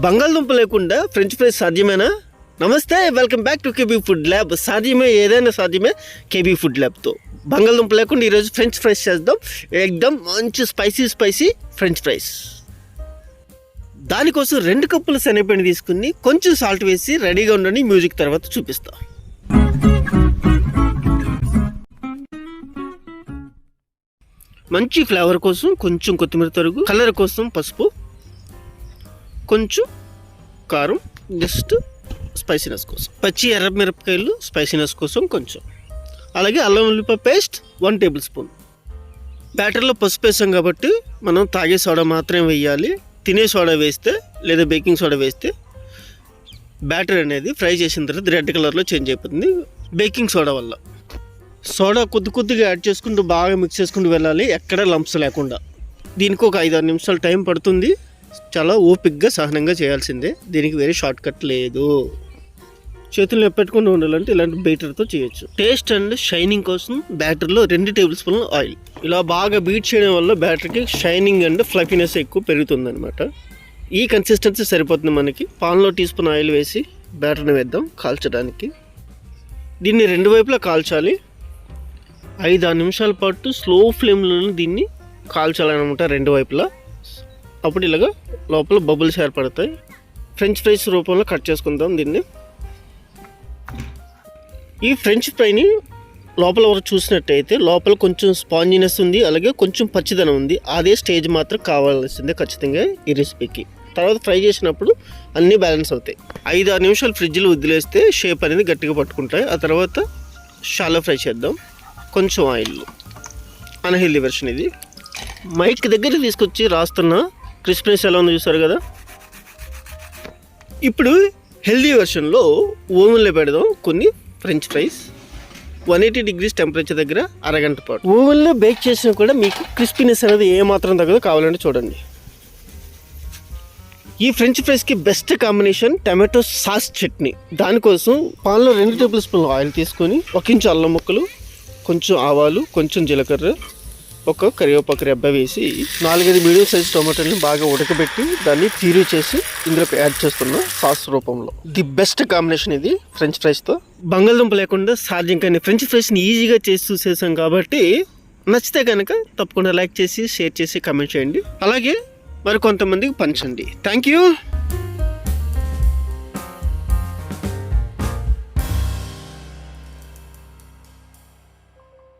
బంగాళదుంప లేకుండా French fries సాధ్యమేనా? నమస్తే, welcome back to KB food lab. సాధ్యమే, ఏదైనా సాధ్యమే కేబీ ఫుడ్ ల్యాబ్తో. బంగాళదుంప లేకుండా ఈరోజు ఫ్రెంచ్ ఫ్రైస్ చేద్దాం. ఎక్దమ్ మంచి స్పైసీ ఫ్రెంచ్ ఫ్రైస్. దానికోసం 2 కప్పుల శనగపిండి తీసుకుని కొంచెం సాల్ట్ వేసి రెడీగా ఉండండి. మ్యూజిక్ తర్వాత చూపిస్తా. మంచి ఫ్లేవర్ కోసం కొంచెం కొత్తిమీర తరుగు, కలర్ కోసం పసుపు, కొంచెం కారం, జస్ట్ స్పైసీనెస్ కోసం, పచ్చి ఎర్ర మిరపకాయలు స్పైసీనెస్ కోసం కొంచెం, అలాగే అల్లం ఉల్లిపాయ పేస్ట్ 1 టేబుల్ స్పూన్. బ్యాటర్లో పసుపు వేసాం కాబట్టి మనం తాగే సోడా మాత్రమే వేయాలి. తినే సోడా వేస్తే లేదా బేకింగ్ సోడా వేస్తే బ్యాటర్ అనేది ఫ్రై చేసిన తర్వాత రెడ్ కలర్లో చేంజ్ అయిపోతుంది బేకింగ్ సోడా వల్ల. సోడా కొద్దిగా యాడ్ చేసుకుంటూ బాగా మిక్స్ చేసుకుంటూ వెళ్ళాలి, ఎక్కడ లంప్స్ లేకుండా. దీనికి ఒక 5-6 నిమిషాలు టైం పడుతుంది. చాలా ఓపిక్గా సహనంగా చేయాల్సిందే, దీనికి వేరే షార్ట్ కట్ లేదు. చేతులు పెట్టుకుంటూ ఉండాలంటే ఇలాంటి బీటర్తో చేయొచ్చు. టేస్ట్ అండ్ షైనింగ్ కోసం బ్యాటర్లో 2 టేబుల్ స్పూన్లు ఆయిల్. ఇలా బాగా బీట్ చేయడం వల్ల బ్యాటర్కి షైనింగ్ అండ్ ఫ్లఫీనెస్ ఎక్కువ పెరుగుతుంది అనమాట. ఈ కన్సిస్టెన్సీ సరిపోతుంది మనకి. పాన్లో టీ స్పూన్ ఆయిల్ వేసి బ్యాటర్ని వేద్దాం కాల్చడానికి. దీన్ని 2 వైపులా కాల్చాలి. 5-6 నిమిషాల పాటు స్లో ఫ్లేమ్లో దీన్ని కాల్చాలన్నమాట 2 వైపులా. అప్పుడు ఇలాగా లోపల బబుల్స్ ఏర్పడతాయి. ఫ్రెంచ్ ఫ్రైస్ రూపంలో కట్ చేసుకుందాం దీన్ని. ఈ ఫ్రెంచ్ ఫ్రైని లోపల వరకు చూసినట్టయితే లోపల కొంచెం స్పాంజినెస్ ఉంది, అలాగే కొంచెం పచ్చిదనం ఉంది. అదే స్టేజ్ మాత్రం కావాల్సిందే ఖచ్చితంగా ఈ రెసిపీకి. తర్వాత ఫ్రై చేసినప్పుడు అన్నీ బ్యాలెన్స్ అవుతాయి. 5-6 నిమిషాలు ఫ్రిడ్జ్లో వదిలేస్తే షేప్ అనేది గట్టిగా పట్టుకుంటాయి. ఆ తర్వాత షాలో ఫ్రై చేద్దాం కొంచెం ఆయిల్లో. అన్హెల్దీ వెర్షన్ ఇది. మైక్ దగ్గర తీసుకొచ్చి రాస్తున్న క్రిస్పీనెస్ ఎలా ఉందో చూసారు కదా. ఇప్పుడు హెల్దీ వెర్షన్లో ఓవెన్లో పెడదాం కొన్ని ఫ్రెంచ్ ఫ్రైస్. 180 డిగ్రీస్ టెంపరేచర్ దగ్గర అరగంట పాటు ఓవెన్లో బేక్ చేసినా కూడా మీకు క్రిస్పీనెస్ అనేది ఏమాత్రం తగ్గదో, కావాలంటే చూడండి. ఈ ఫ్రెంచ్ ఫ్రైస్కి best combination tomato sauce chutney. దానికోసం పాన్లో 2 టేబుల్ స్పూన్లు ఆయిల్ తీసుకొని 1 ఇంచు అల్లం ముక్కలు, కొంచెం ఆవాలు, కొంచెం జీలకర్ర, ఒక కరివేపాకు రెబ్బ వేసి 4-5 మీడియం సైజ్ టొమాటోని బాగా ఉడకబెట్టి దాన్ని ప్యూరీ చేసి ఇందులోకి యాడ్ చేస్తున్నాం సాస్ రూపంలో. ది బెస్ట్ కాంబినేషన్ ఇది ఫ్రెంచ్ ఫ్రైస్తో. బంగాళదుంప లేకుండా సాధ్యం కానీ ఫ్రెంచ్ ఫ్రైస్ని ఈజీగా చేసి చూసేసాం కాబట్టి నచ్చితే కనుక తప్పకుండా లైక్ చేసి షేర్ చేసి కామెంట్ చేయండి. అలాగే మరి కొంతమందికి పంచండి. Thank you.